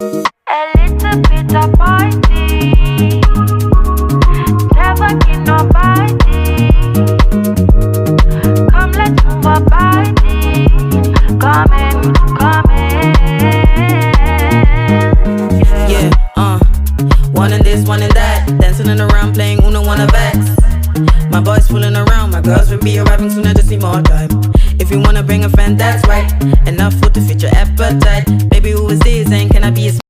A little bit of party, never get nobody. Come, let's move our body. Come in, come in. Yeah, one in this, one in that. Dancing in around, playing Uno, wanna vex. My boys fooling around, my girls will be arriving soon, I just need more time. If you wanna bring a friend, that's right. Enough food to fit your appetite. Baby, who is this and can I be a